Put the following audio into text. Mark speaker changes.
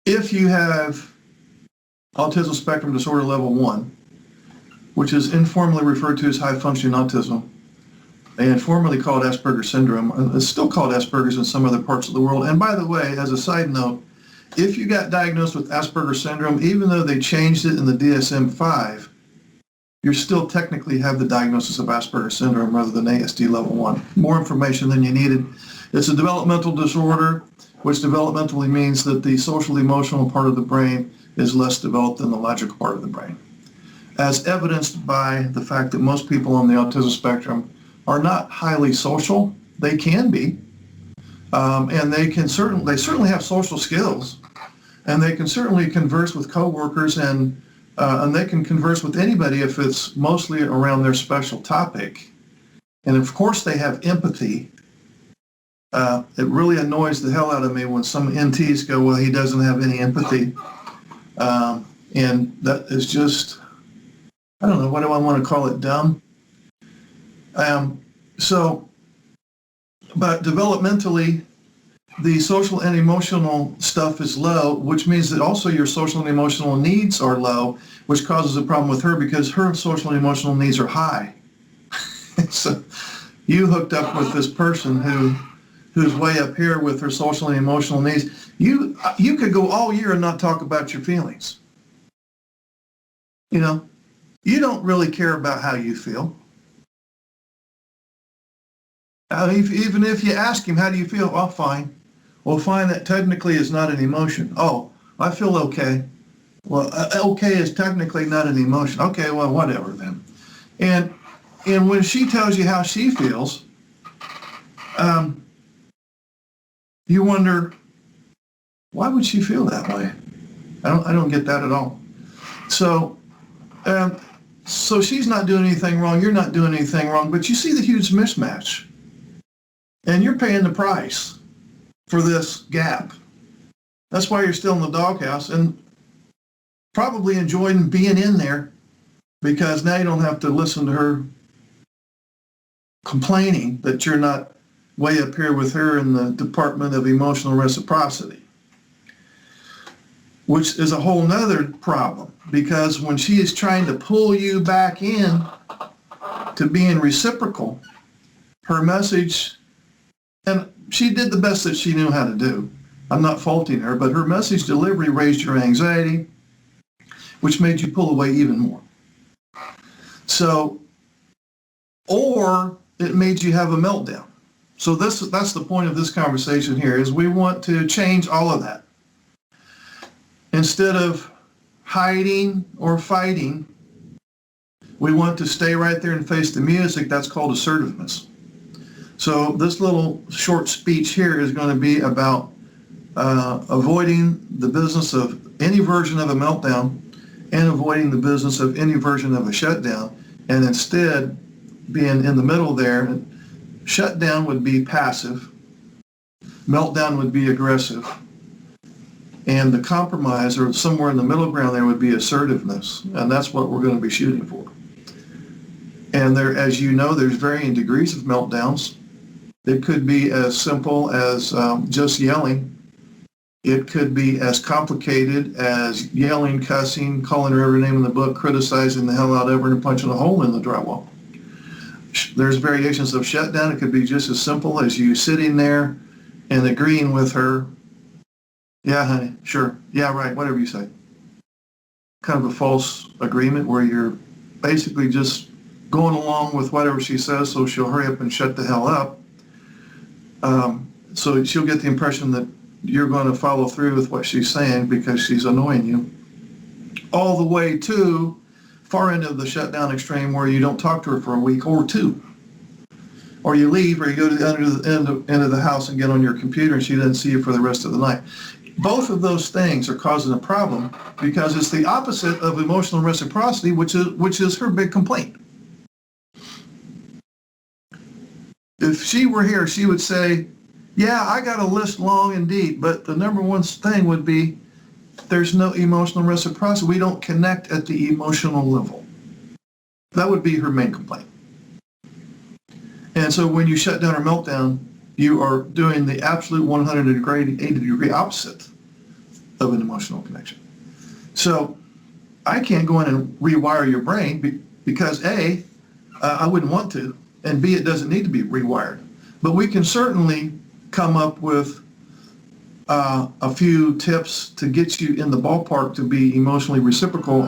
Speaker 1: If you have autism spectrum disorder level 1, which is informally referred to as high-functioning autism, and formerly called Asperger's syndrome, it's still called Asperger's in some other parts of the world. And by the way, as a side note, if you got diagnosed with Asperger's syndrome, even though they changed it in the DSM-5, you still technically have the diagnosis of Asperger's syndrome rather than ASD level 1. More information than you needed. It's a developmental disorder, which developmentally means that the social emotional part of the brain is less developed than the logical part of the brain, as evidenced by the fact that most people on the autism spectrum are not highly social. They can be, and they certainly have social skills, and they can certainly converse with coworkers, and they can converse with anybody if it's mostly around their special topic. And of course, they have empathy. It really annoys the hell out of me when some NTs go, "Well, he doesn't have any empathy," and that is just, I don't know, what do I want to call it, dumb? But developmentally, the social and emotional stuff is low, which means that also your social and emotional needs are low, which causes a problem with her because her social and emotional needs are high. So you hooked up with this person who's way up here with her social and emotional needs. You could go all year and not talk about your feelings. You know, you don't really care about how you feel. Even if you ask him, how do you feel? Oh, fine. Well, fine, that technically is not an emotion. Oh, I feel okay. Well, okay is technically not an emotion. Okay, well, whatever then. And when she tells you how she feels, you wonder, why would she feel that way? I don't get that at all. So she's not doing anything wrong. You're not doing anything wrong. But you see the huge mismatch. And you're paying the price for this gap. That's why you're still in the doghouse and probably enjoying being in there, because now you don't have to listen to her complaining that you're not way up here with her in the Department of Emotional Reciprocity, which is a whole nother problem, because when she is trying to pull you back in to being reciprocal, her message, and she did the best that she knew how to do. I'm not faulting her, but her message delivery raised your anxiety, which made you pull away even more. So, or it made you have a meltdown. So that's the point of this conversation here, is we want to change all of that. Instead of hiding or fighting, we want to stay right there and face the music. That's called assertiveness. So this little short speech here is going to be about avoiding the business of any version of a meltdown and avoiding the business of any version of a shutdown, and instead being in the middle there. Shutdown would be passive, meltdown would be aggressive, and the compromise, or somewhere in the middle ground there, would be assertiveness, and that's what we're going to be shooting for. And there, as you know, there's varying degrees of meltdowns. It could be as simple as just yelling. It could be as complicated as yelling, cussing, calling her every name in the book, criticizing the hell out of her, and punching a hole in the drywall. There's variations of shutdown. It could be just as simple as you sitting there and agreeing with her. Yeah, honey, sure. Yeah, right, whatever you say. Kind of a false agreement where you're basically just going along with whatever she says so she'll hurry up and shut the hell up. So she'll get the impression that you're going to follow through with what she's saying because she's annoying you. All the way to far end of the shutdown extreme where you don't talk to her for a week or two. Or you leave, or you go to the end of the house and get on your computer and she doesn't see you for the rest of the night. Both of those things are causing a problem because it's the opposite of emotional reciprocity, which is her big complaint. If she were here, she would say, yeah, I got a list long and deep, but the number one thing would be there's no emotional reciprocity. We don't connect at the emotional level. That would be her main complaint. And so when you shut down or meltdown, you are doing the absolute 180-degree opposite of an emotional connection. So I can't go in and rewire your brain because A, I wouldn't want to, and B, it doesn't need to be rewired. But we can certainly come up with a few tips to get you in the ballpark to be emotionally reciprocal.